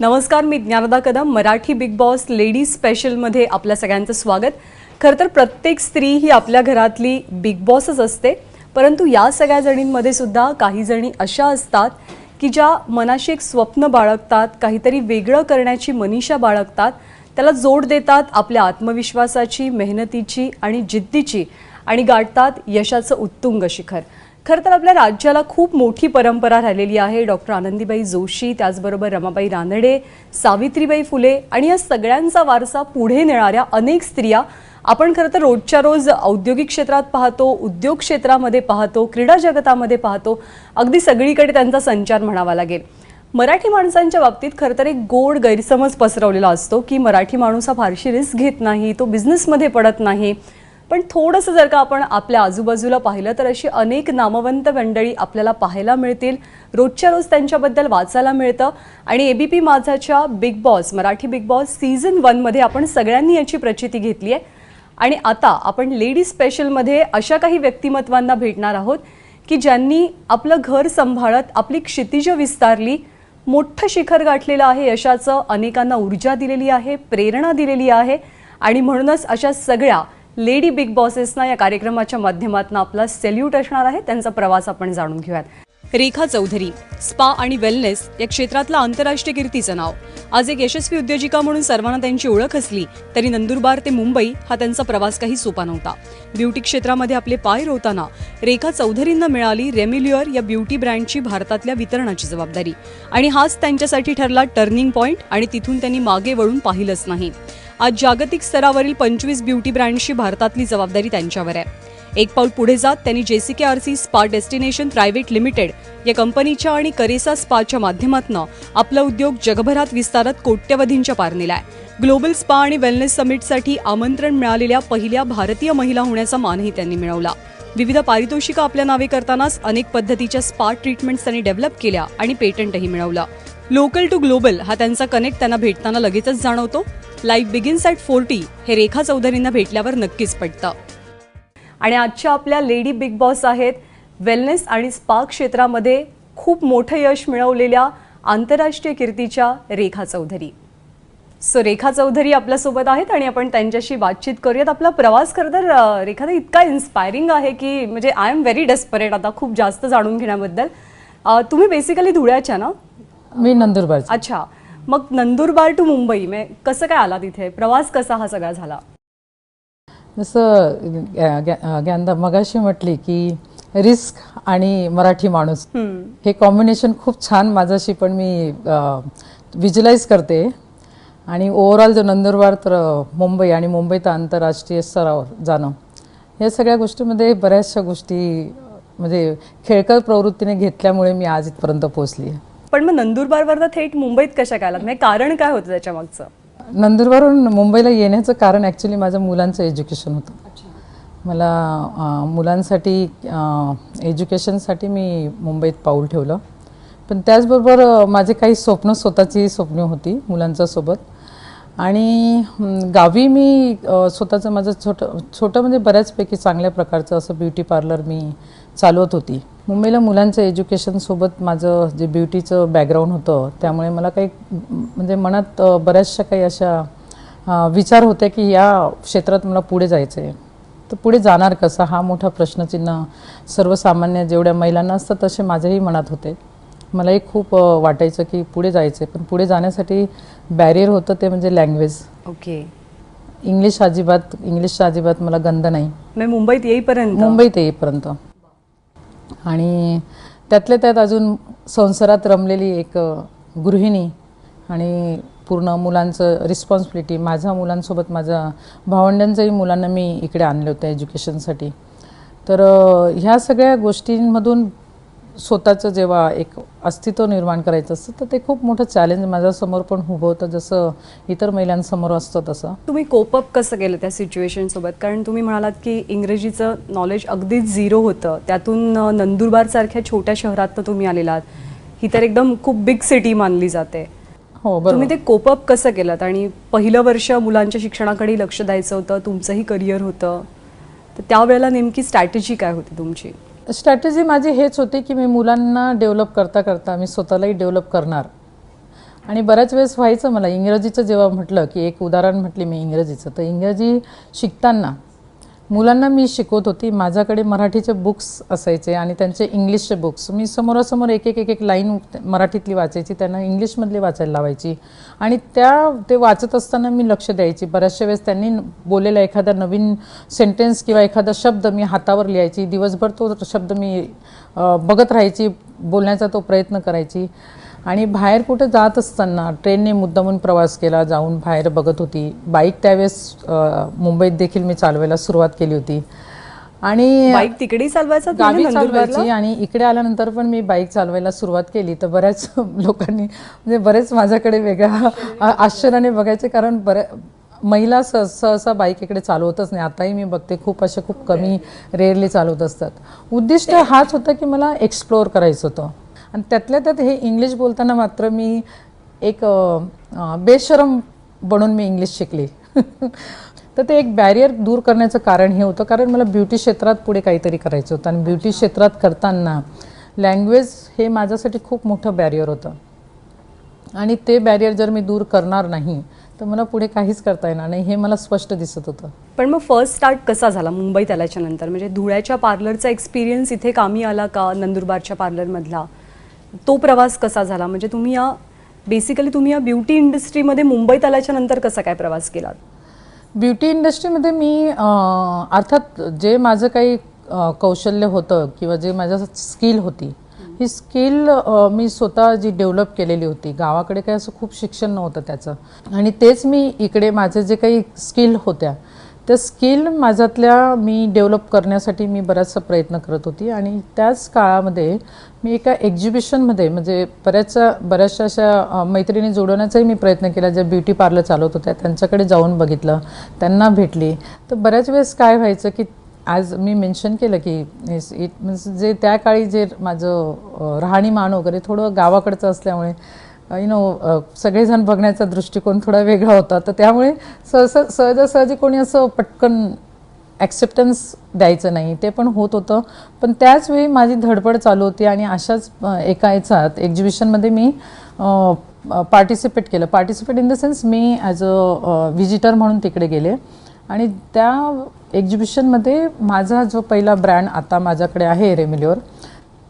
नमस्कार, मी Gnyanada Kadam. Marathi big boss ladies स्पेशलमध्ये आपल्या सगळ्यांचं स्वागत. खरं तर प्रत्येक स्त्री ही आपल्या घरातली बिग बॉसच असते, परंतु या सगळ्या जणींमध्ये सुद्धा काही जणी अशा असतात की ज्या मनाशी एक स्वप्न बाळगतात, काहीतरी वेगळं करण्याची मनीषा बाळगतात, त्याला जोड देतात आपल्या आत्मविश्वासाची, मेहनतीची आणि जिद्दीची आणि गाठतात यशाचं उत्तुंग शिखर. खरं तर आपल्या राज्याला खूप मोठी परंपरा राहिलेली आहे. डॉक्टर आनंदीबाई जोशी, त्याचबरोबर रमाबाई रानडे, सावित्रीबाई फुले आणि या सगळ्यांचा वारसा पुढे नेणाऱ्या अनेक स्त्रिया आपण खरं तर रोजच्या रोज औद्योगिक क्षेत्रात पाहतो, उद्योग क्षेत्रामध्ये पाहतो, क्रीडा जगतामध्ये पाहतो, अगदी सगळीकडे त्यांचा संचार म्हणावा लागेल. मराठी माणसांच्या बाबतीत खरं तर एक गोड गैरसमज पसरवलेला असतो की मराठी माणूस हा फारशी रिस्क घेत नाही, तो बिझनेसमध्ये पडत नाही. पण थोडंसं जर का आपण आपल्या आजूबाजूला पाहिलं तर अशी अनेक नामवंत मंडळी आपल्याला पाहायला मिळतील, रोजच्या रोज त्यांच्याबद्दल वाचायला मिळतं. आणि एबीपी माझाच्या big boss, Marathi big boss season 1 मध्ये आपण सगळ्यांनी याची प्रचिती घेतली आहे. आणि आता आपण लेडीज स्पेशलमध्ये अशा काही व्यक्तिमत्वांना भेटणार आहोत की ज्यांनी आपलं घर सांभाळत आपली क्षितिज विस्तारली, मोठं शिखर गाठलेलं आहे यशाचं, अनेकांना ऊर्जा दिलेली आहे, प्रेरणा दिलेली आहे. आणि म्हणूनच अशा सगळ्या लेडी बिग बॉसेसना या कार्यक्रमाच्या माध्यमातून आपला सॅल्यूट असणार आहे. त्यांचा प्रवास आपण जाणून घेऊयात. रेखा चौधरी, स्पा आणि वेलनेस या क्षेत्रातलं आंतरराष्ट्रीय कीर्तीचं नाव. आज एक यशस्वी उद्योजिका म्हणून सर्वांना त्यांची ओळख असली तरी नंदुरबार ते मुंबई हा त्यांचा प्रवास काही सोपा नव्हता. ब्युटी क्षेत्रामध्ये आपले पाय रोवताना रेखा चौधरींना मिळाली रेमिल्युअर या ब्युटी ब्रँडची भारतातल्या वितरणाची जबाबदारी. आणि हाच त्यांच्यासाठी ठरला टर्निंग पॉइंट आणि तिथून त्यांनी मागे वळून पाहिलंच नाही. आज जागतिक स्तरावरील 25 ब्युटी ब्रँड्सची भारतातली जबाबदारी त्यांच्यावर आहे. एक पाऊल पुढे जात त्यांनी JCKRC spa destination private limited या कंपनीच्या आणि करेसा स्पाच्या माध्यमातून आपला उद्योग जगभरात विस्तारत कोट्यवधींच्या पार नेलाय. ग्लोबल स्पा आणि वेलनेस समिटसाठी आमंत्रण मिळालेल्या पहिल्या भारतीय महिला होण्याचा मानही त्यांनी मिळवला. विविध पारितोषिकं आपल्या नावे करतानाच अनेक पद्धतीच्या स्पा ट्रीटमेंट्स त्यांनी डेव्हलप केल्या आणि पेटंटही मिळवलं. लोकल टू ग्लोबल हा त्यांचा कनेक्ट त्यांना भेटताना लगेचच जाणवतो. लाईफ बिगिन्स ॲट 40 हे रेखा चौधरींना भेटल्यावर नक्कीच पटतं. आणि आजच्या आपल्या लेडी बिग बॉस आहेत वेलनेस आणि स्पा क्षेत्रामध्ये खूप मोठं यश मिळवलेल्या आंतरराष्ट्रीय कीर्तीच्या रेखा चौधरी. सो रेखा चौधरी आपल्यासोबत आहेत आणि आपण त्यांच्याशी बातचीत करूयात. आपला प्रवास खरं तर रेखा इतका इन्स्पायरिंग आहे की म्हणजे आय एम व्हेरी डेस्परेट आता खूप जास्त जाणून घेण्याबद्दल. तुम्ही बेसिकली धुळ्याच्या ना? मी नंदुरबार. अच्छा, मग नंदुरबार टू मुंबई कसं काय आला, तिथे प्रवास कसा हा सगळा झाला? जसं ज्ञानदा मगाशी म्हटली की रिस्क आणि मराठी माणूस हे कॉम्बिनेशन खूप छान माझ्याशी पण मी व्हिज्युअलाइज करते. आणि ओव्हरऑल जो नंदुरबार तर मुंबई आणि मुंबई तर आंतरराष्ट्रीय स्तरावर जाणं, या सगळ्या गोष्टीमध्ये बऱ्याचशा गोष्टी म्हणजे खेळकर प्रवृत्तीने घेतल्यामुळे मी आज इथपर्यंत पोहोचली. पण मग नंदुरबारवर थेट मुंबईत कशा काय आलात? कारण काय होतं त्याच्या मागचं? नंदुरबारहून मुंबईला येण्याचं कारण ॲक्च्युली माझं मुलांचं एज्युकेशन होतं. मला मुलांसाठी एज्युकेशनसाठी मी मुंबईत पाऊल ठेवलं. पण त्याचबरोबर माझे काही स्वतःची स्वप्न होती मुलांच्या सोबत. आणि गावी मी स्वतःचं माझं छोटं म्हणजे बऱ्याचपैकी चांगल्या प्रकारचं असं ब्युटी पार्लर मी चालवत होती. मुंबईला मुलांचं एज्युकेशनसोबत माझं जे ब्युटीचं बॅकग्राऊंड होतं त्यामुळे मला काही म्हणजे मनात बऱ्याचशा काही अशा विचार होते की या क्षेत्रात मला पुढे जायचं आहे. तर पुढे जाणार कसं हा मोठा प्रश्नचिन्ह सर्वसामान्य जेवढ्या महिलांना असतं तसे माझ्याही मनात होते. मलाही खूप वाटायचं की पुढे जायचं आहे, पण पुढे जाण्यासाठी बॅरियर होतं ते म्हणजे लँग्वेज. ओके. इंग्लिशचा अजिबात मला गंध नाही मुंबईत येईपर्यंत. आणि त्यातल्या त्यात अजून संसारात रमलेली एक गृहिणी आणि पूर्ण मुलांचं रिस्पॉन्सिबिलिटी. माझ्या मुलांसोबत माझ्या भावंडांच्याही मुलांना मी इकडे आणले होते एज्युकेशनसाठी. तर ह्या सगळ्या गोष्टींमधून स्वतःचं जेव्हा एक अस्तित्व निर्माण करायचं असतं तर ते खूप मोठं चॅलेंज माझ्यासमोर पण उभं होतं, जसं इतर महिलांसमोर असतं तसं. तुम्ही कोपअप कसं केलं त्या सिच्युएशन सोबत? कारण तुम्ही म्हणालात की इंग्रजीचं नॉलेज अगदीच झिरो होतं, त्यातून नंदुरबार सारख्या छोट्या शहरात तुम्ही आलेलात. ही तर एकदम खूप बिग सिटी मानली जाते. हो बरोबर. तुम्ही ते कोपअप कसं केलं? आणि पहिलं वर्ष मुलांच्या शिक्षणाकडे लक्ष द्यायचं होतं, तुमचंही करिअर होतं, तर त्यावेळेला नेमकी स्ट्रॅटेजी काय होती तुमची? स्ट्रॅटेजी माझी हेच होती की मी मुलांना डेव्हलप करता करता मी स्वतःलाही डेव्हलप करणार आणि बऱ्याच वेळेस व्हायचं मला इंग्रजीचं जेव्हा म्हटलं की एक उदाहरण म्हटली मी इंग्रजीचं, तर इंग्रजी शिकताना मुलांना मी शिकवत होती. माझ्याकडे मराठीचे बुक्स असायचे आणि त्यांचे इंग्लिशचे बुक्स मी समोरासमोर एक एक एक एक लाईन मराठीतली वाचायची, त्यांना इंग्लिशमधली वाचायला लावायची आणि ते वाचत असताना मी लक्ष द्यायची. बऱ्याचशा वेळेस त्यांनी बोललेला एखादा नवीन सेंटेन्स किंवा एखादा शब्द मी हातावर लिहायची. दिवसभर तो शब्द मी बघत राहायची, बोलण्याचा तो प्रयत्न करायची. आणि बाहेर कुठे जात असताना ट्रेनने मुद्दामून प्रवास केला, जाऊन बाहेर बघत होती. बाईक त्यावेळेस मुंबईत देखील मी चालवायला सुरुवात केली होती आणि बाईक तिकडेही चालवायचा गावी चालवायची आणि इकडे आल्यानंतर पण मी बाईक चालवायला सुरुवात केली. तर बऱ्याच लोकांनी म्हणजे बरेच माझ्याकडे वेगळ्या आश्चर्याने बघायचे, कारण महिला सहसा बाईक इकडे चालवतच नाही. आताही मी बघते खूप कमी रेअरली चालवत असतात. उद्दिष्ट हाच होता की मला एक्सप्लोअर करायचं होतं आणि त्यातल्या त्यात हे इंग्लिश बोलताना मात्र मी एक बेशरम बनून मी इंग्लिश शिकली. तर ते एक बॅरियर दूर करण्याचं कारण हे होतं, कारण मला ब्युटी क्षेत्रात पुढे काहीतरी करायचं होतं आणि ब्युटी क्षेत्रात करताना लँग्वेज हे माझ्यासाठी खूप मोठं बॅरियर होतं आणि ते बॅरियर जर मी दूर करणार नाही तर मला पुढे काहीच करता येणार नाही, हे मला स्पष्ट दिसत होतं. पण मग फर्स्ट स्टार्ट कसा झाला मुंबईत आल्याच्या नंतर? म्हणजे धुळ्याच्या पार्लरचा एक्सपिरियन्स इथे कामी आला का? नंदुरबारच्या पार्लरमधला तो प्रवास कसा झाला? म्हणजे तुम्ही या ब्युटी इंडस्ट्रीमध्ये मुंबईत आल्याच्या नंतर कसा काय प्रवास केलात? ब्युटी इंडस्ट्रीमध्ये मी अर्थात जे माझं काही कौशल्य होतं किंवा जे माझं स्किल होती, ही स्किल मी स्वतः जी डेव्हलप केलेली होती. गावाकडे काही असं खूप शिक्षण नव्हतं त्याचं आणि तेच मी इकडे माझे जे काही स्किल होत्या त्या स्किल माझ्यातल्या मी डेव्हलप करण्यासाठी मी बराचसा प्रयत्न करत होती. आणि त्याच काळामध्ये मी एका एक्झिबिशनमध्ये म्हणजे बऱ्याचशा अशा मैत्रिणी जोडवण्याचाही मी प्रयत्न केला, ज्या ब्युटी पार्लर चालवत होत्या त्यांच्याकडे जाऊन बघितलं, त्यांना भेटली. तर बऱ्याच वेळेस काय व्हायचं की आज मी मेन्शन केलं की जे त्या काळी जे माझं राहणीमान वगैरे थोडं गावाकडचं असल्यामुळे सगळेजण बघण्याचा दृष्टिकोन थोडा वेगळा होता. तर त्यामुळे सहजासहजी कोणी असं पटकन ॲक्सेप्टन्स द्यायचं नाही, ते पण होत होतं. पण त्याचवेळी माझी धडपड चालू होती आणि अशाच एका याच्यात एक्झिबिशनमध्ये मी पार्टिसिपेट इन द सेन्स मी ॲज अ व्हिजिटर म्हणून तिकडे गेले आणि त्या एक्झिबिशनमध्ये माझा जो पहिला ब्रँड आता माझ्याकडे आहे रेमिलिओर,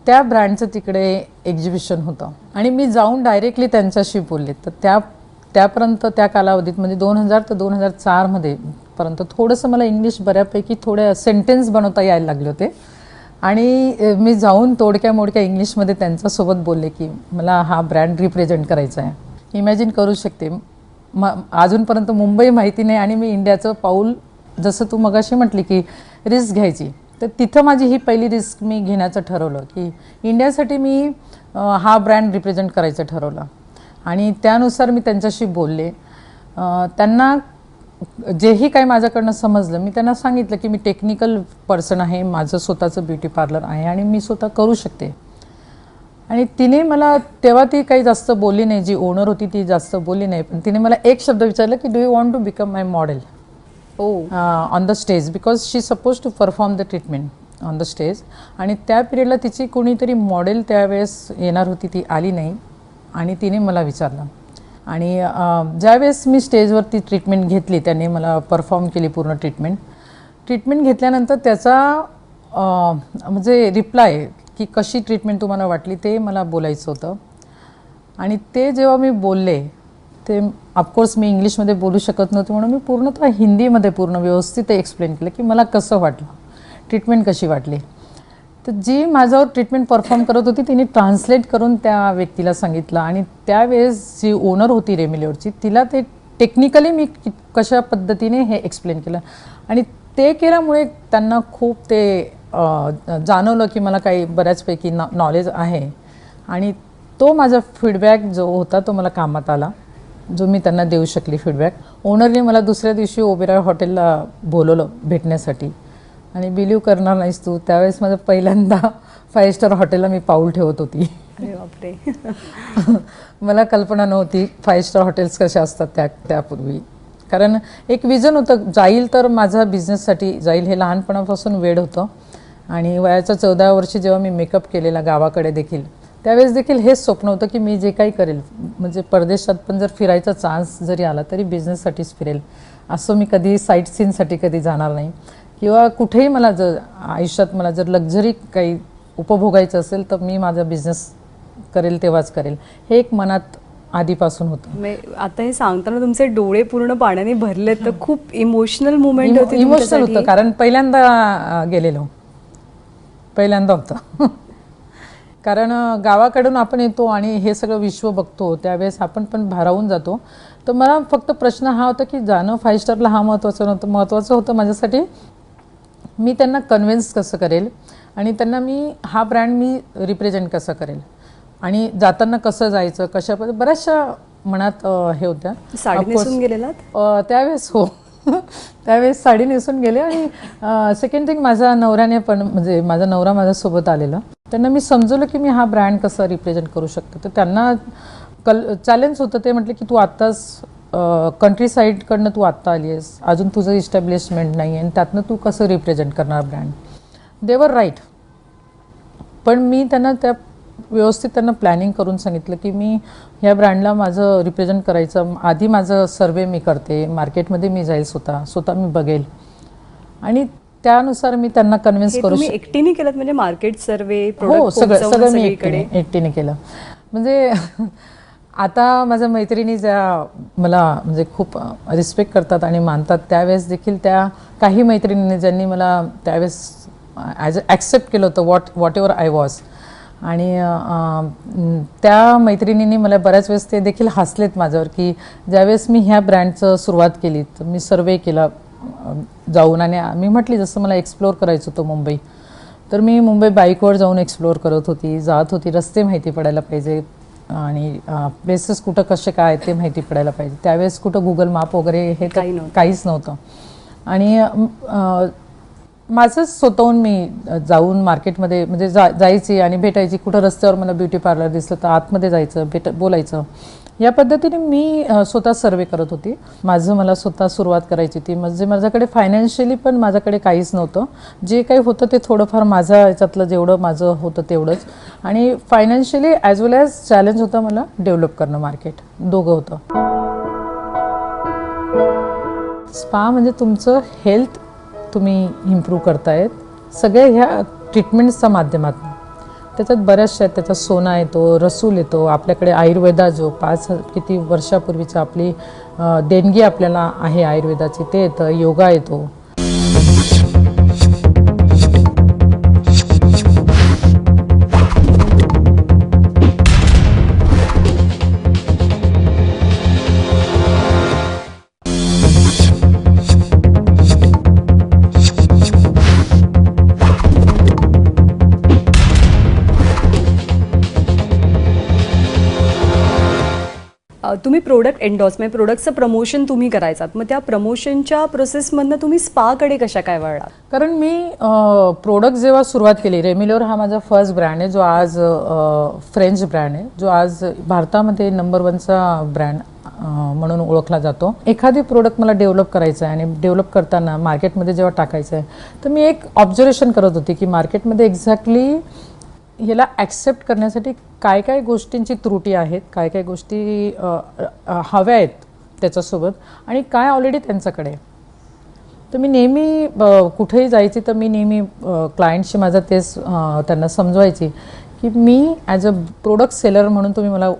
त्या ब्रँडचं तिकडे एक्झिबिशन होतं आणि मी जाऊन डायरेक्टली त्यांच्याशी बोलले. तर त्यापर्यंत त्या कालावधीत म्हणजे 2000 ते 2004 पर्यंत थोडंसं मला इंग्लिश बऱ्यापैकी थोडे सेंटेन्स बनवता यायला लागले होते आणि मी जाऊन तोडक्या मोडक्या इंग्लिशमध्ये त्यांच्यासोबत बोलले की मला हा ब्रँड रिप्रेझेंट करायचा आहे. इमॅजिन करू शकते, अजूनपर्यंत मुंबई माहिती नाही आणि मी इंडियाचं पाऊल, जसं तू मगाशी म्हटली की रिस्क घ्यायची, तर तिथं माझी ही पहिली रिस्क मी घेण्याचं ठरवलं की इंडियासाठी मी हा ब्रँड रिप्रेझेंट करायचं ठरवलं. आणि त्यानुसार मी त्यांच्याशी बोलले. त्यांना जेही काही माझ्याकडनं समजलं मी त्यांना सांगितलं की मी टेक्निकल पर्सन आहे, माझं स्वतःचं ब्युटी पार्लर आहे आणि मी स्वतः करू शकते. आणि तिने मला तेव्हा ती काही जास्त बोलली नाही, जी ओनर होती ती जास्त बोलली नाही, पण तिने मला एक शब्द विचारला की do you want to become my model on the stage, because she suppose to perform the treatment on the stage. आणि त्या पिरियडला तिची कोणीतरी मॉडेल त्यावेळेस येणार होती, ती आली नाही आणि तिने मला विचारलं. आणि ज्यावेळेस मी स्टेजवर ती ट्रीटमेंट घेतली, त्यांनी मला परफॉर्म केली पूर्ण ट्रीटमेंट घेतल्यानंतर त्याचा म्हणजे रिप्लाय की कशी ट्रीटमेंट तुम्हाला वाटली ते मला बोलायचं होतं. आणि ते जेव्हा मी बोलले ते ऑफकोर्स मी इंग्लिशमध्ये बोलू शकत नव्हते, म्हणून मी पूर्णतः हिंदीमध्ये पूर्ण व्यवस्थित एक्सप्लेन केलं की मला कसं वाटलं, ट्रीटमेंट कशी वाटली. तर जी माझ्यावर ट्रीटमेंट परफॉर्म करत होती तिने ट्रान्सलेट करून त्या व्यक्तीला सांगितलं आणि त्यावेळेस जी ओनर होती रेमिलिओरची तिला ते टेक्निकली मी कशा पद्धतीने हे एक्सप्लेन केलं आणि ते केल्यामुळे त्यांना खूप ते जाणवलं की मला काही बऱ्याचपैकी नॉलेज आहे. आणि तो माझा फीडबॅक जो होता तो मला कामात आला, जो मी त्यांना देऊ शकली फीडबॅक. ओनरने मला दुसऱ्या दिवशी ओबेरॉय हॉटेलला बोलवलं भेटण्यासाठी आणि बिलीव करणार नाहीस तू, त्यावेळेस माझं पहिल्यांदा 5 स्टार हॉटेलला मी पाऊल ठेवत होती. अरे बापरे. मला कल्पना नव्हती 5 स्टार हॉटेल्स कशा असतात त्यापूर्वी, कारण एक विजन होतं जाईल तर माझा बिझनेससाठी जाईल, हे लहानपणापासून वेड होतं. आणि वयाच्या 14व्या वर्षी जेव्हा मी मेकअप केलेला गावाकडे देखील, त्यावेळेस देखील हेच स्वप्न होतं की मी जे काही करेल, म्हणजे परदेशात पण जर फिरायचा चान्स जरी आला तरी बिझनेससाठीच फिरेल. असं मी कधी साईट सीनसाठी कधी जाणार नाही, किंवा कुठेही मला जर आयुष्यात मला जर लक्झरी काही उपभोगायचं असेल तर मी माझा बिझनेस करेल तेव्हाच करेल, हे एक मनात आधीपासून होतं. आता हे सांगताना तुमचे डोळे पूर्ण पाण्याने भरले, तर खूप इमोशनल मुवमेंट होती इमोशनल होतं, कारण पहिल्यांदा गेलेलो, पहिल्यांदा होतं. कारण गावाकडून आपण येतो आणि हे सगळं विश्व बघतो, त्यावेळेस आपण पण भारावून जातो. तर मला फक्त प्रश्न हा होता की जाणं 5 स्टारला हा महत्त्वाचं नव्हतं. महत्त्वाचं होतं माझ्यासाठी मी त्यांना कन्व्हिन्स कसं करेल आणि त्यांना मी हा ब्रँड मी रिप्रेझेंट कसं करेल आणि जाताना कसं जायचं, कशा बऱ्याचशा मनात हे होत्या. साडी नेसून गेलेलात त्यावेळेस? हो. त्यावेळेस साडी नेसून गेले. आणि सेकंड थिंग, माझ्या नवऱ्याने पण, म्हणजे माझा नवरा माझ्यासोबत आलेला, त्यांना मी समजवलं की मी हा ब्रँड कसा रिप्रेझेंट करू शकतो. तर त्यांना चॅलेंज होतं. ते म्हटले की तू आत्ताच कंट्री साईडकडनं तू आत्ता आली आहेस, अजून तुझं इस्टॅब्लिशमेंट नाही आहे आणि त्यातनं तू कसं रिप्रेझेंट करणार ब्रँड. दे वर राईट. पण मी त्यांना त्या व्यवस्थित त्यांना प्लॅनिंग करून सांगितलं की मी ह्या ब्रँडला माझं रिप्रेझेंट करायचं. आधी माझं सर्वे मी करते, मार्केटमध्ये मी जाईल, स्वतः मी बघेल आणि त्यानुसार मी त्यांना कन्व्हिन्स करू शकते. एकटीने केलं म्हणजे मार्केट सर्वे? हो, सगळं मी एकटीने केलं. म्हणजे आता माझ्या मैत्रिणी ज्या मला म्हणजे खूप रिस्पेक्ट करतात आणि मानतात, त्यावेळेस देखील त्या काही मैत्रिणींनी ज्यांनी मला त्यावेळेस ॲक्सेप्ट केलं होतं वॉट एव्हर आय वॉज, आणि त्या मैत्रिणींनी मला बऱ्याच वेळेस ते देखील हसलेत माझ्यावर की ज्यावेळेस मी ह्या ब्रँडचं सुरुवात केली तर मी सर्वे केला जाऊन, आणि मी म्हटली जसं मला एक्सप्लोअर करायचं होतं मुंबई, तर मी मुंबई बाईकवर जाऊन एक्सप्लोअर करत होती, जात होती. रस्ते माहिती पडायला पाहिजे आणि प्लेसेस कुठं कसे काय ते माहिती पडायला पाहिजे. त्यावेळेस कुठं गुगल मॅप वगैरे हे काहीच नव्हतं. आणि माझंच स्वतःहून मी जाऊन मार्केटमध्ये म्हणजे जायची आणि भेटायची. कुठं रस्त्यावर मला ब्युटी पार्लर दिसलं तर आतमध्ये जायचं, बोलायचं. या पद्धतीने मी स्वतः सर्वे करत होती. मला स्वतः सुरुवात करायची होती. म्हणजे माझ्याकडे फायनान्शियली पण माझ्याकडे काहीच नव्हतं. जे काही होतं ते थोडंफार माझ्या याच्यातलं जेवढं माझं होतं तेवढंच. आणि फायनान्शियली ॲज वेल ॲज चॅलेंज होतं मला डेव्हलप करणं मार्केट, दोघं होतं. स्पा म्हणजे तुमचं हेल्थ तुम्ही इम्प्रूव्ह करतायत सगळ्या ह्या ट्रीटमेंट्सच्या माध्यमातून. त्याच्यात बऱ्याचशा आहेत. त्याच्यात सोना येतो, रसूल येतो, आपल्याकडे आयुर्वेदा जो 5 किती वर्षापूर्वीची आपली देणगी आपल्याला आहे आयुर्वेदाची ते येतं, योगा येतो. तुम्ही प्रोडक्ट एंडॉर्स म्हणजे प्रोडक्टचं प्रमोशन तुम्ही करायचात, मग त्या प्रमोशनच्या प्रोसेसमधनं तुम्ही स्पाकडे कशा काय वळलात? कारण मी प्रोडक्ट जेव्हा सुरुवात केली, रेमिलोर हा माझा फर्स्ट ब्रँड आहे, जो आज फ्रेंच ब्रँड आहे, जो आज भारतामध्ये नंबर 1चा ब्रँड म्हणून ओळखला जातो. एखादी प्रोडक्ट मला डेव्हलप करायचं आहे आणि डेव्हलप करताना मार्केटमध्ये जेव्हा टाकायचं आहे तर मी एक ऑब्झर्वेशन करत होती की मार्केटमध्ये एक्झॅक्टली ह्याला ॲक्सेप्ट करण्यासाठी काय काय गोष्टींची त्रुटी आहेत, काय काय गोष्टी हव्या आहेत त्याच्यासोबत आणि काय ऑलरेडी त्यांच्याकडे. तर मी नेहमी कुठेही जायची तर मी नेहमी क्लायंटशी माझं तेच त्यांना समजवायची की मी ॲज अ प्रोडक्ट सेलर म्हणून तुम्ही मला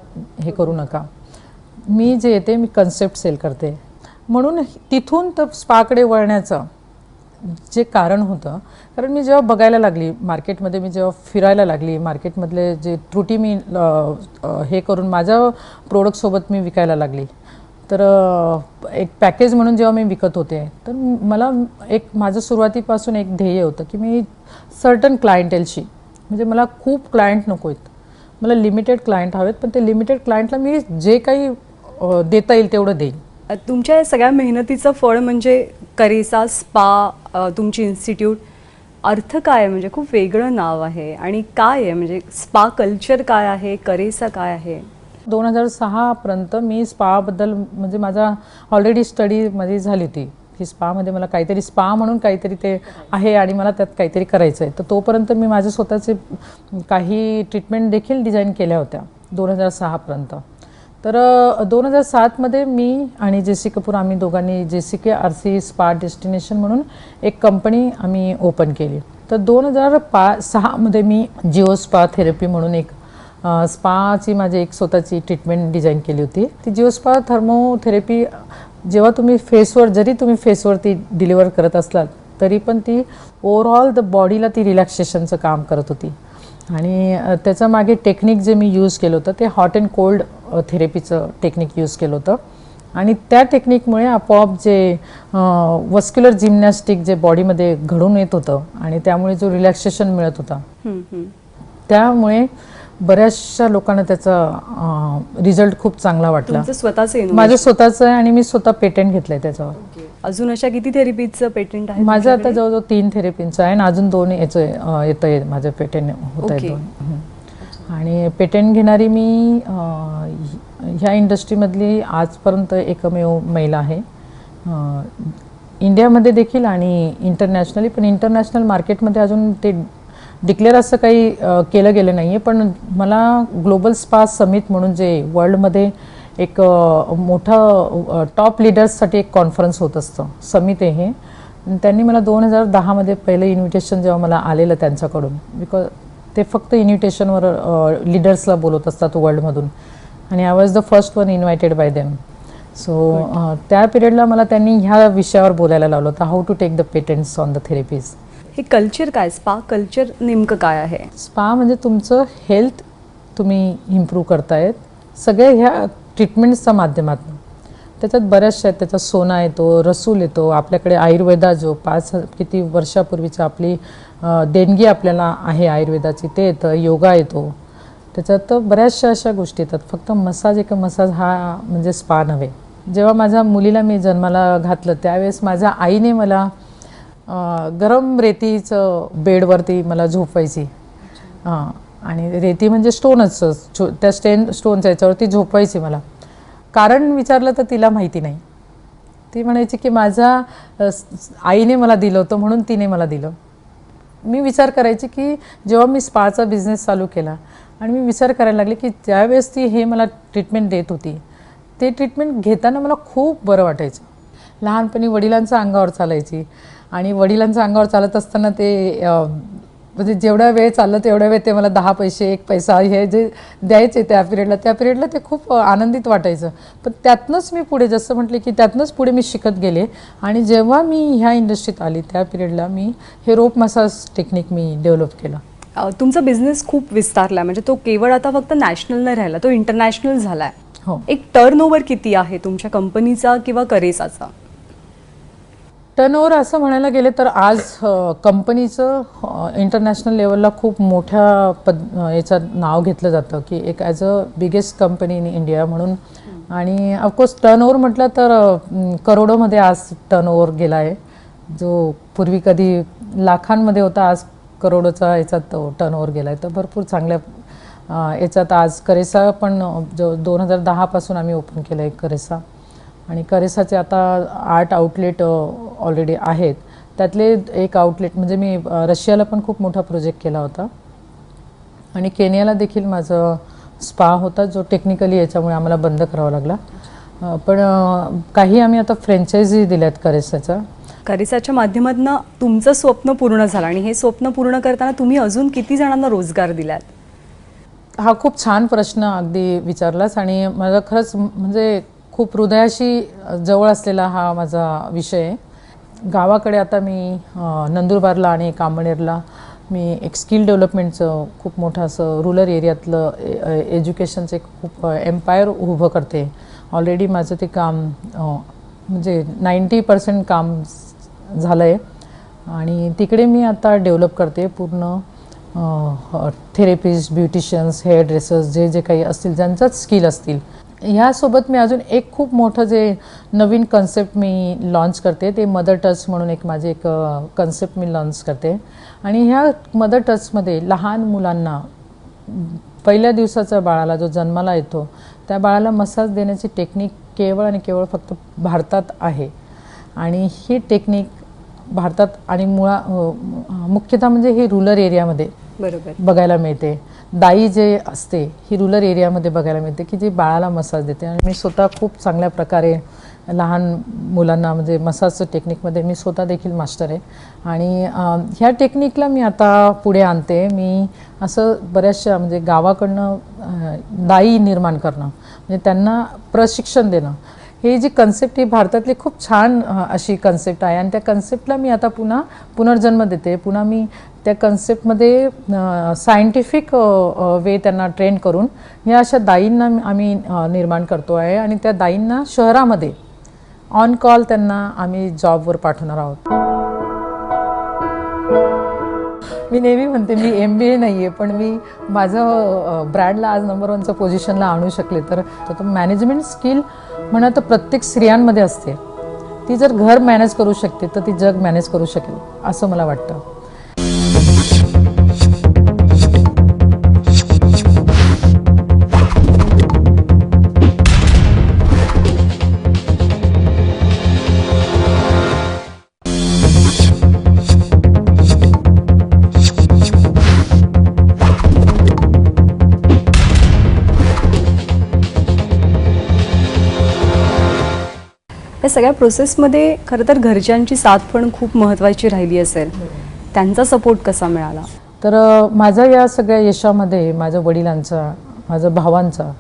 हे करू नका. मी जे येते मी कन्सेप्ट सेल करते. म्हणून तिथून तर स्पाकडे वळण्याचं जे कारण होतं, कारण मी जेव्हा बघायला लागली मार्केटमध्ये, मी जेव्हा फिरायला लागली मार्केटमधले जे त्रुटी मी हे करून माझ्या प्रोडक्टसोबत मी विकायला लागली, तर एक पॅकेज म्हणून जेव्हा मी विकत होते तर मला एक माझं सुरुवातीपासून एक ध्येय होतं की मी सर्टन क्लायंटेलशी, म्हणजे मला खूप क्लायंट नको आहेत, मला लिमिटेड क्लायंट हवेत, पण ते लिमिटेड क्लायंटला मी जे काही देता येईल तेवढं देईन. तुमच्या या सगळ्या मेहनतीचं फळ म्हणजे करेसा स्पा, तुमची इन्स्टिट्यूट. अर्थ काय आहे? म्हणजे खूप वेगळं नाव आहे आणि काय आहे, म्हणजे स्पा कल्चर काय आहे, करेसा काय आहे? 2006 पर्यंत मी स्पाबद्दल म्हणजे माझा ऑलरेडी स्टडी मध्ये झाली होती की स्पामध्ये मला काहीतरी स्पा म्हणून काहीतरी ते आहे आणि मला त्यात काहीतरी करायचं आहे. तर तोपर्यंत मी माझे स्वतःचे काही ट्रीटमेंट देखील डिझाईन केल्या होत्या 2006पर्यंत. तर 2007मध्ये मी आणि जेसी कपूर आम्ही दोघांनी JCK RC स्पा डेस्टिनेशन म्हणून एक कंपनी आम्ही ओपन केली. तर 2006मध्ये मी जिओ स्पा थेरपी म्हणून एक स्पाची माझी एक स्वतःची ट्रीटमेंट डिझाईन केली होती. ती जिओ स्पा थर्मोथेरपी जेव्हा तुम्ही फेसवर जरी तुम्ही फेसवरती डिलिव्हर करत असलात तरी पण ती ओव्हरऑल द बॉडीला ती रिलॅक्सेशनचं काम करत होती. आणि त्याच्या मागे टेक्निक जे मी यूज केलं होतं ते हॉट अँड कोल्ड थेरपीचं टेक्निक यूज केलं होतं. आणि त्या टेक्निकमुळे आपोआप जे वस्क्युलर जिम्नॅस्टिक जे बॉडीमध्ये घडून येत होतं आणि त्यामुळे जो रिलॅक्सेशन मिळत होता त्यामुळे बऱ्याचशा लोकांना त्याचा रिझल्ट खूप चांगला वाटला. तुमचं स्वतःचं माझं स्वतःचं आहे आणि मी स्वतः पेटंट घेतलंय त्याच्यावर. अजून अशा किती थेरपीचं पेटंट आहे माझं आता जवळजवळ 3 थेरपींचं आहे आणि अजून 2 याचं येतं आहे माझं पेटंट होत आहे 2. आणि पेटंट घेणारी मी ह्या इंडस्ट्रीमधली आजपर्यंत एकमेव महिला आहे इंडियामध्ये देखील आणि इंटरनॅशनली. पण इंटरनॅशनल मार्केटमध्ये अजून ते डिक्लेअर असं काही केलं गेलं नाही आहे. पण मला ग्लोबल स्पा समिट म्हणून जे वर्ल्डमध्ये एक मोठं टॉप लिडर्ससाठी एक कॉन्फरन्स होत असतं समिट आहे हे. त्यांनी मला 2010मध्ये पहिलं इन्व्हिटेशन जेव्हा मला आलेलं त्यांच्याकडून, बिकॉज ते फक्त इन्व्हिटेशनवर लिडर्सला बोलत असतात वर्ल्डमधून आणि I was the first one invited by them. So त्या पिरियडला मला त्यांनी ह्या विषयावर बोलायला लावलं होतं, how to take the patents on the therapies. हे कल्चर काय, स्पा कल्चर नेमकं काय आहे? स्पा म्हणजे तुमचं हेल्थ तुम्ही इम्प्रूव्ह करतायत सगळ्या ह्या ट्रीटमेंट्सच्या माध्यमातून. त्याच्यात बऱ्याचशा आहेत. त्याच्यात सोना येतो, रसूल येतो, आपल्याकडे आयुर्वेदा जो 5 किती वर्षापूर्वीची आपली देणगी आपल्याला आहे आयुर्वेदाची ते येतं, योगा येतो. त्याच्यात बऱ्याचशा अशा गोष्टी येतात. फक्त मसाज हा म्हणजे स्पा नव्हे. जेव्हा माझ्या मुलीला मी जन्माला घातलं त्यावेळेस माझ्या आईने मला गरम रेतीचं बेडवरती मला झोपवायची. आणि रेती म्हणजे स्टोनच, त्या स्टोनच्या याच्यावरती झोपवायची मला. कारण विचारलं तर तिला माहिती नाही. ती म्हणायची की माझ्या आईने मला दिलं होतं म्हणून तिने मला दिलं. मी विचार करायची की जेव्हा मी स्पाचा बिझनेस चालू केला आणि मी विचार करायला लागले की त्यावेळेस ती हे मला ट्रीटमेंट देत होती, ते ट्रीटमेंट घेताना मला खूप बरं वाटायचं. लहानपणी वडिलांच्या अंगावर चालायची आणि वडिलांच्या अंगावर चालत असताना ते म्हणजे जेवढा वेळ चाललं तेवढ्या वेळ ते मला 10 पैसे 1 पैसा हे जे द्यायचे त्या पिरियडला ते खूप आनंदित वाटायचं. पण त्यातनंच मी पुढे जसं म्हटले की त्यातनंच पुढे मी शिकत गेले आणि जेव्हा मी ह्या इंडस्ट्रीत आली त्या पिरियडला मी हे रोप मसाज टेक्निक मी डेव्हलप केलं. तुमचा बिझनेस खूप विस्तारला, म्हणजे तो केवळ आता फक्त नॅशनल नाही राहिला, तो इंटरनॅशनल झालाय. हो. एक टर्नओव्हर किती आहे तुमच्या कंपनीचा किंवा करेसाचा? टर्नओव्हर असं म्हणायला गेले तर आज कंपनीचं इंटरनॅशनल लेवलला खूप मोठ्या याचं नाव घेतलं जातं की एक as a biggest company in India म्हणून. आणि ऑफकोर्स टर्नओव्हर म्हटलं तर करोडोमध्ये आज टर्नओव्हर गेला आहे, जो पूर्वी कधी लाखांमध्ये होता आज करोडोचा याच्यात टर्नओव्हर गेला आहे. तर भरपूर चांगल्या याच्यात आज करेसा पण जो 2010पासून आम्ही ओपन केलं आहे करेसा. आणि करेसाचे आता 8 आउटलेट ऑलरेडी आहेत. त्यातले एक आउटलेट म्हणजे मी रशियाला पण खूप मोठा प्रोजेक्ट केला होता आणि केनियाला देखील माझं स्पा होता जो टेक्निकली याच्यामुळे आम्हाला बंद करावा लागला. पण काही आम्ही आता फ्रँचायझी दिल्यात करेसाच्या माध्यमातून तुमचं स्वप्न पूर्ण झालं आणि हे स्वप्न पूर्ण करताना तुम्ही अजून किती जणांना रोजगार दिलात? हा खूप छान प्रश्न अगदी विचारलास आणि माझा खरंच म्हणजे खूप हृदयाशी जवळ असलेला हा माझा विषय आहे. गावाकडे आता मी नंदुरबारला आणि कामणेरला मी एक स्किल डेव्हलपमेंटचं खूप मोठं असं रुरल एरियातलं एज्युकेशनचं एक खूप एम्पायर उभं करते. ऑलरेडी माझं ते काम म्हणजे 90% काम झालं आहे आणि तिकडे मी आता डेव्हलप करते पूर्ण थेरपिस्ट, ब्युटिशियन्स, हेअर ड्रेसर्स जे जे काही असतील ज्यांचाच स्किल असतील. ह्यासोबत मी अजून एक खूप मोठं जे नवीन कन्सेप्ट मी लॉन्च करते ते मदर टच म्हणून एक माझी एक कन्सेप्ट मी लॉन्च करते. आणि ह्या मदर टचमध्ये लहान मुलांना पहिल्या दिवसाच्या बाळाला जो जन्माला येतो त्या बाळाला मसाज देण्याची टेक्निक केवळ आणि केवळ फक्त भारतात आहे. आणि ही टेक्निक भारतात आणि मुख्यतः म्हणजे ही रूरल एरियामध्ये बरोबर. बघायला मिळते. दाई जे असते ही रूरल एरियामध्ये बघायला मिळते की जी बाळाला मसाज देते. आणि मी स्वतः खूप चांगल्या प्रकारे लहान मुलांना म्हणजे मसाजचं टेक्निकमध्ये मी स्वतः देखील मास्टर आहे. आणि ह्या टेक्निकला मी आता पुढे आणते. मी असं बऱ्याचशा म्हणजे गावाकडनं दाई निर्माण करणं म्हणजे त्यांना प्रशिक्षण देणं, ही जी कन्सेप्ट ही भारतातली खूप छान अशी कन्सेप्ट आहे. आणि त्या कन्सेप्टला मी आता पुनर्जन्म देते. पुन्हा मी त्या कन्सेप्टमध्ये सायंटिफिक वे त्यांना ट्रेन करून ह्या अशा दाईंना आम्ही निर्माण करतो आहे. आणि त्या दाईंना शहरामध्ये ऑन कॉल त्यांना आम्ही जॉबवर पाठवणार आहोत. मी नेहमी म्हणते मी MBA नाही आहे, पण मी माझं ब्रँडला आज नंबर 1च्या पोझिशनला आणू शकले तर मॅनेजमेंट स्किल म्हणा तर प्रत्येक स्त्रियांमध्ये असते. ती जर घर मॅनेज करू शकते तर ती जग मॅनेज करू शकेल असं मला वाटतं. या सगळ्या प्रोसेसमध्ये खरं तर घरच्यांची साथ पण खूप महत्त्वाची राहिली असेल. त्यांचा सपोर्ट कसा मिळाला? तर माझ्या या सगळ्या यशामध्ये माझ्या वडिलांचा, माझ्या भावांचा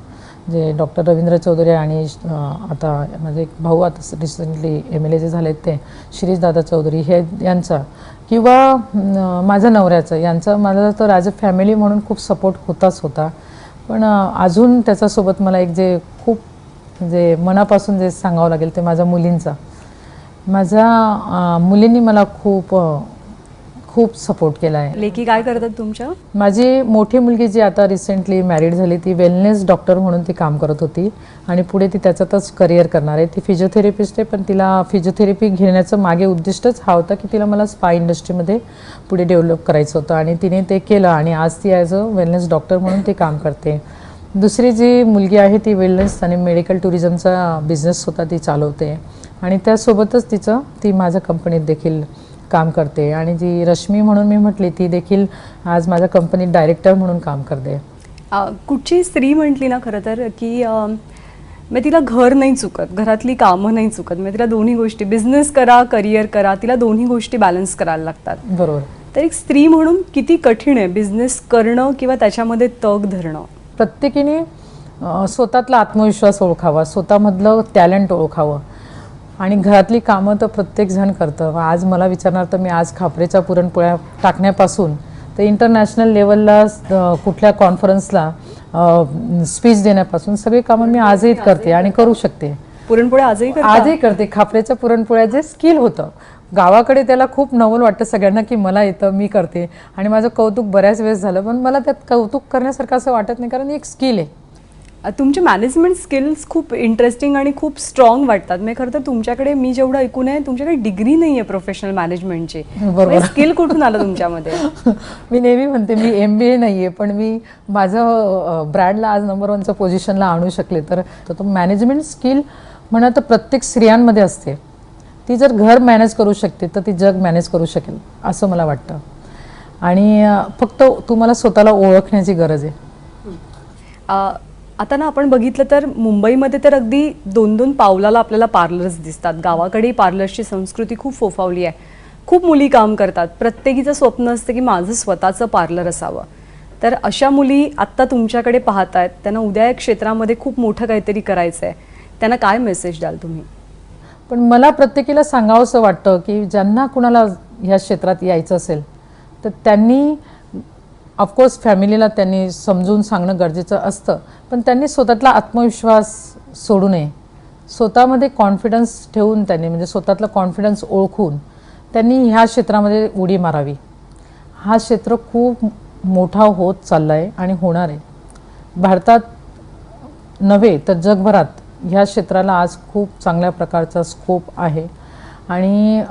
जे डॉक्टर रवींद्र चौधरी आणि आता माझे एक भाऊ आता रिसेंटली MLA जे झालेत ते शिरीषदादा चौधरी हे यांचा किंवा माझ्या नवऱ्याचा यांचा मला तर ॲज अ फॅमिली म्हणून खूप सपोर्ट होता. पण अजून त्याच्यासोबत मला एक जे खूप म्हणजे मनापासून जे सांगावं लागेल ते माझ्या मुलींचा. माझ्या मुलींनी मला खूप सपोर्ट केला आहे. लेकी काय करतात तुमच्या? माझी मोठी मुलगी जी आता रिसेंटली मॅरिड झाली ती वेलनेस डॉक्टर म्हणून ती काम करत होती आणि पुढे ती त्याच्यातच करिअर करणार आहे. ती फिजिओथेरपिस्ट आहे, पण तिला फिजिओथेरपी घेण्याचं मागे उद्दिष्टच हा होता की तिला मला स्पा इंडस्ट्रीमध्ये पुढे डेव्हलप करायचं होतं आणि तिने ते केलं आणि आज ती ॲज अ वेलनेस डॉक्टर म्हणून ती काम करते. दुसरी जी मुलगी आहे ती वेलनेस आणि मेडिकल टुरिझमचा बिझनेस स्वतः ती चालवते आणि त्यासोबतच ती माझ्या कंपनीत देखील काम करते. आणि जी रश्मी म्हणून मी म्हटली ती देखील आज माझ्या कंपनीत डायरेक्टर म्हणून काम करते. कुठची स्त्री म्हटली ना खरं तर की मग तिला घर नाही चुकत, घरातली कामं नाही चुकत, मग तिला दोन्ही गोष्टी बिझनेस करा करिअर करा तिला दोन्ही गोष्टी बॅलन्स करायला लागतात. बरोबर. तर एक स्त्री म्हणून किती कठीण आहे बिझनेस करणं किंवा त्याच्यामध्ये तग धरणं? प्रत्येकीने स्वतःतला आत्मविश्वास ओळखावा, स्वतःमधलं टॅलेंट ओळखावं आणि घरातली कामं तर प्रत्येकजण करतं. आज मला विचारणार तर मी आज खापरेच्या पुरणपोळ्या टाकण्यापासून तर इंटरनॅशनल लेवलला कुठल्या कॉन्फरन्सला स्पीच देण्यापासून सगळी कामं मी आजही करते आणि करू शकते. पुरणपोळ्या आजही करते. खापरेच्या पुरणपोळ्या जे स्किल होतं गावाकडे त्याला खूप नवल वाटतं सगळ्यांना की मला येतं मी करते आणि माझं कौतुक बऱ्याच वेळेस झालं, पण मला त्यात कौतुक करण्यासारखं असं वाटत नाही कारण एक स्किल आहे. तुमचे मॅनेजमेंट स्किल्स खूप इंटरेस्टिंग आणि खूप स्ट्रॉंग वाटतात. मी खरं तर तुमच्याकडे मी जेवढं ऐकून आहे तुमच्याकडे डिग्री नाही आहे प्रोफेशनल मॅनेजमेंटची. बरोबर. स्किल कुठून आलं तुमच्यामध्ये? मी नेहमी म्हणते मी MBA नाही आहे, पण मी माझं ब्रँडला आज नंबर 1च्या पोझिशनला आणू शकले तर मॅनेजमेंट स्किल म्हणा तर प्रत्येक स्त्रियांमध्ये असते. ती जर घर मॅनेज करू शकते तर ती जग मॅनेज करू शकेल असं मला वाटतं. आणि फक्त तुम्हाला स्वतःला ओळखण्याची गरज आहे. आता ना आपण बघितलं तर मुंबईमध्ये तर अगदी 2-2 पावलाला आपल्याला पार्लर्स दिसतात. गावाकडेही पार्लर्सची संस्कृती खूप फोफावली आहे. खूप मुली काम करतात. प्रत्येकीचं स्वप्न असतं की माझं स्वतःचं पार्लर असावं. तर अशा मुली आत्ता तुमच्याकडे पाहत आहेत, त्यांना उद्या या क्षेत्रामध्ये खूप मोठं काहीतरी करायचं आहे, त्यांना काय मेसेज द्याल तुम्ही? पण मला प्रत्येकीला सांगावंसं वाटतं की ज्यांना कुणाला ह्या क्षेत्रात यायचं असेल तर त्यांनी ऑफकोर्स फॅमिलीला त्यांनी समजून सांगणं गरजेचं असतं, पण त्यांनी स्वतःतला आत्मविश्वास सोडू नये. स्वतःमध्ये कॉन्फिडन्स ठेवून त्यांनी म्हणजे स्वतःतला कॉन्फिडन्स ओळखून त्यांनी ह्या क्षेत्रामध्ये उडी मारावी. हा क्षेत्र खूप मोठा होत चालला आहे आणि होणार आहे. भारतात नव्हे तर जगभरात ह्या क्षेत्राला आज खूप चांगल्या प्रकारचा स्कोप आहे. आणि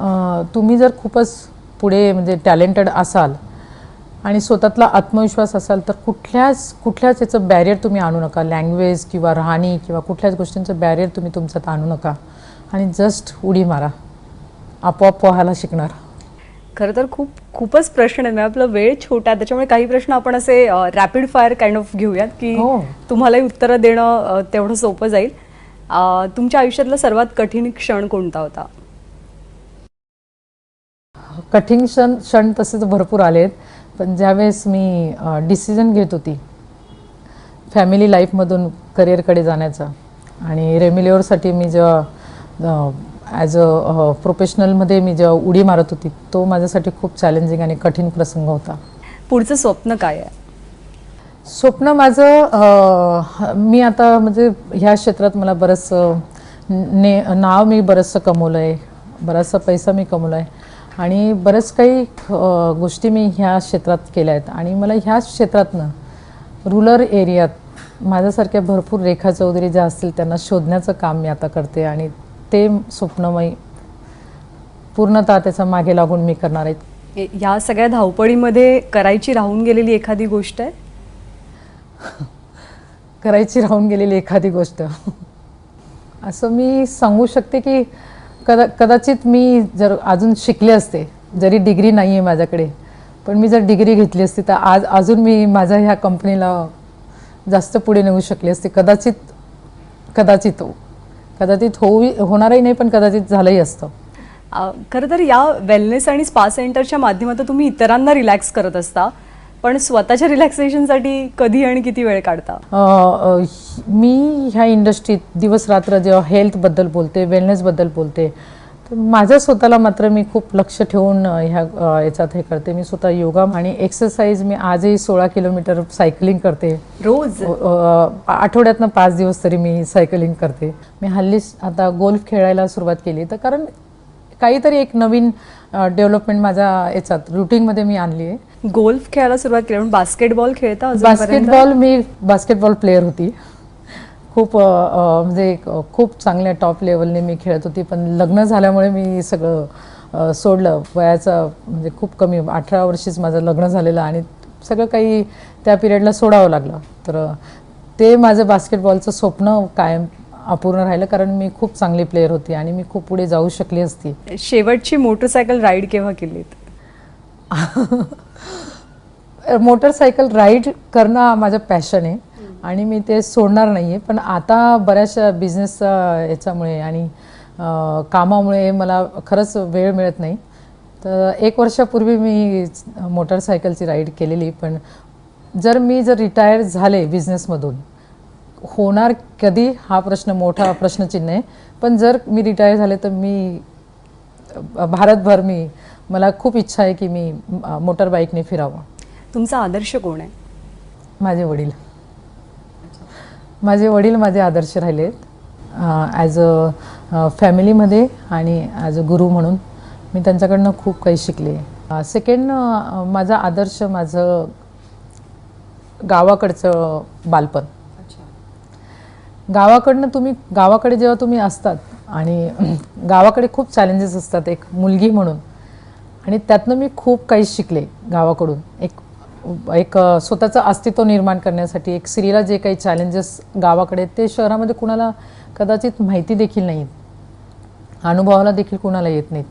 तुम्ही जर खूपच पुढे म्हणजे टॅलेंटेड असाल आणि स्वतःतला आत्मविश्वास असाल तर कुठल्याच याचं बॅरियर तुम्ही आणू नका. लँग्वेज किंवा राहणी किंवा कुठल्याच गोष्टींचं बॅरियर तुम्ही तुमच्यात आणू नका आणि जस्ट उडी मारा. आपोआप पोहायला शिकणार. खरं तर खूपच प्रश्न आहेत. आपला वेळ छोटा आहे, त्याच्यामुळे काही प्रश्न आपण असे रॅपिड फायर काइंड ऑफ घेऊयात की हो. तुम्हालाही उत्तरं देणं तेवढं सोपं जाईल. तुमच्या आयुष्यातला सर्वात कठीण क्षण कोणता होता? कठीण क्षण तसे तर भरपूर आलेत, पण ज्यावेळेस मी डिसिजन घेत होती फॅमिली लाईफमधून करिअरकडे जाण्याचा आणि रेमिलिओरसाठी मी जेव्हा ॲज अ प्रोफेशनलमध्ये मी जेव्हा उडी मारत होती, तो माझ्यासाठी खूप चॅलेंजिंग आणि कठीण प्रसंग होता. पुढचं स्वप्न काय आहे? स्वप्न माझं मी आता म्हणजे ह्या क्षेत्रात मला बरंचसं नाव मी बरंचसं कमवलं आहे, बराचसा पैसा मी कमवला आहे आणि बरंच काही गोष्टी मी ह्या क्षेत्रात केल्या आहेत आणि मला ह्या क्षेत्रातनं रुरल एरियात माझ्यासारख्या भरपूर रेखा चौधरी ज्या असतील त्यांना शोधण्याचं काम मी आता करते आणि ते स्वप्नमय पूर्णतः त्याचा मागे लागून मी करणार आहे. या सगळ्या धावपळीमध्ये करायची राहून गेलेली एखादी गोष्ट आहे? करायची राहून गेलेली एखादी गोष्ट असं मी सांगू शकते की कदाचित मी जर अजून शिकले असते, जरी डिग्री नाही आहे माझ्याकडे, पण मी जर डिग्री घेतली असती तर आज अजून मी माझ्या ह्या कंपनीला जास्त पुढे नेऊ शकले असते. कदाचित होणारही नाही, पण कदाचित झालंही असतं. खरं तर या वेलनेस आणि स्पा सेंटरच्या माध्यमातून तुम्ही इतरांना रिलॅक्स करत असता, पण स्वतःच्या रिलॅक्सेशनसाठी कधी आणि किती वेळ काढता? मी ह्या इंडस्ट्रीत दिवस रात्र जेव्हा हेल्थबद्दल बोलते, वेलनेसबद्दल बोलते, तर माझ्या स्वतःला मात्र मी खूप लक्ष ठेवून ह्या याच्यात हे करते. मी स्वतः योगा आणि एक्सरसाइज मी आजही 16 किलोमीटर सायकलिंग करते रोज. आठवड्यातनं 5 दिवस तरी मी सायकलिंग करते. मी हल्लीच आता गोल्फ खेळायला सुरुवात केली, तर कारण काहीतरी एक नवीन डेव्हलपमेंट माझ्या याच्यात रुटीनमध्ये मी आणली आहे. गोल्फ खेळायला सुरुवात केली. बास्केटबॉल खेळता? मी बास्केटबॉल प्लेअर होती. खूप म्हणजे खूप चांगल्या टॉप लेवलने मी खेळत होती, पण लग्न झाल्यामुळे मी सगळं सोडलं. वयाचं म्हणजे खूप कमी 18 वर्षीच माझं लग्न झालेलं आणि सगळं काही त्या पिरियडला सोडावं लागलं. तर ते माझं बास्केटबॉलचं स्वप्न कायम अपूर्ण राहिलं, कारण मी खूप चांगली प्लेअर होती आणि मी खूप पुढे जाऊ शकली असती. शेवटची मोटरसायकल राईड केव्हा केलीत? मोटरसायकल राईड करणं माझं पॅशन आहे आणि मी ते सोडणार नाही आहे. पण आता बऱ्याचशा बिझनेस याच्यामुळे आणि कामामुळे मला खरंच वेळ मिळत नाही. तर 1 वर्षापूर्वी मी मोटरसायकलची राईड केलेली, पण जर रिटायर झाले बिझनेसमधून, होणार कधी हा प्रश्न मोठा प्रश्नचिन्ह आहे, पण जर मी रिटायर झाले तर मी भारतभर मला खूप इच्छा आहे की मी मोटर बाईकने फिरावं. तुमचा आदर्श कोण आहे? माझे वडील. माझे आदर्श राहिले आहेत ॲज अ फॅमिलीमध्ये आणि ॲज अ गुरु म्हणून मी त्यांच्याकडनं खूप काही शिकले. सेकंड, माझा आदर्श माझं गावाकडचं बालपण. गावाकडे जेव्हा तुम्ही असतात आणि गावाकडे खूप चॅलेंजेस असतात एक मुलगी म्हणून, आणि त्यातनं मी खूप काही शिकले गावाकडून. एक स्वतःचं अस्तित्व निर्माण करण्यासाठी एक स्त्रीला जे काही चॅलेंजेस गावाकडे, ते शहरामध्ये कुणाला कदाचित माहिती देखील नाहीत, अनुभवाला देखील कुणाला येत नाहीत.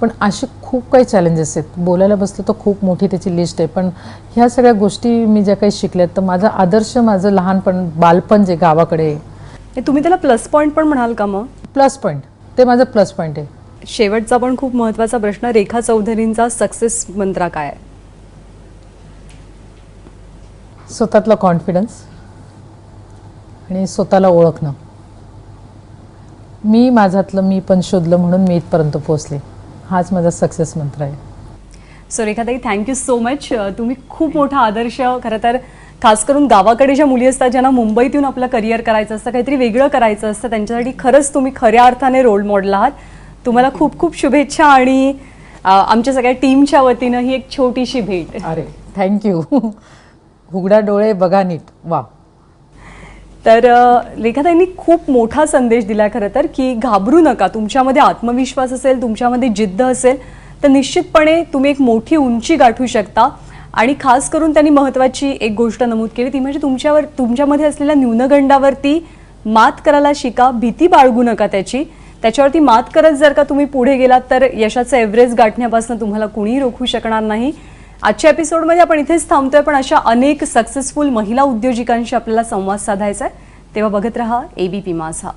पण असे खूप काही चॅलेंजेस आहेत. बोलायला बसलं तर खूप मोठी त्याची लिस्ट आहे, पण ह्या सगळ्या गोष्टी मी ज्या काही शिकल्यात, तर माझा आदर्श माझं लहानपण बालपण जे गावाकडे आहे. तुम्ही त्याला प्लस पॉईंट पण म्हणाल का? मग प्लस पॉईंट, ते माझं प्लस पॉईंट आहे. शेवटचा पण खूप महत्त्वाचा प्रश्न, रेखा चौधरींचा सक्सेस मंत्र काय आहे? स्वतःतला कॉन्फिडन्स आणि स्वतःला ओळखणं. माझ्यातलं मी पण शोधलं म्हणून मी इथपर्यंत पोहोचले. हाच माझा सक्सेस मंत्र आहे. सो रेखाताई, थँक्यू सो मच. तुम्ही खूप मोठा आदर्श, खरं तर खास करून गावाकडे ज्या मुली असतात, ज्यांना मुंबईत येऊन आपलं करिअर करायचं असतं, काहीतरी वेगळं करायचं असतं, त्यांच्यासाठी खरंच तुम्ही खऱ्या अर्थाने रोल मॉडेल आहात. तुम्हाला खूप खूप शुभेच्छा आणि आमच्या सगळ्या टीमच्या वतीनं ही एक छोटीशी भेट. अरे थँक्यू. उघडा डोळे बघा नीट. वा. तर रेखाताईंनी खूप मोठा संदेश दिला खरं तर, की घाबरू नका. तुमच्यामध्ये आत्मविश्वास असेल, तुमच्यामध्ये जिद्द असेल, तर निश्चितपणे तुम्ही एक मोठी उंची गाठू शकता. आणि खास करून त्यांनी महत्त्वाची एक गोष्ट नमूद केली, ती म्हणजे तुमच्यामध्ये असलेल्या न्यूनगंडावरती मात करायला शिका, भीती बाळगू नका त्याची. त्याच्यावरती मात करत जर का तुम्ही पुढे गेलात तर यशाचं एव्हरेस्ट गाठण्यापासून तुम्हाला कुणीही रोखू शकणार नाही. आजच्या एपिसोडमध्ये आपण इथेच थांबतोय, पण अशा अनेक सक्सेसफुल महिला उद्योजिकांशी आपल्याला संवाद साधायचा आहे. तेव्हा बघत रहा ABP माझा.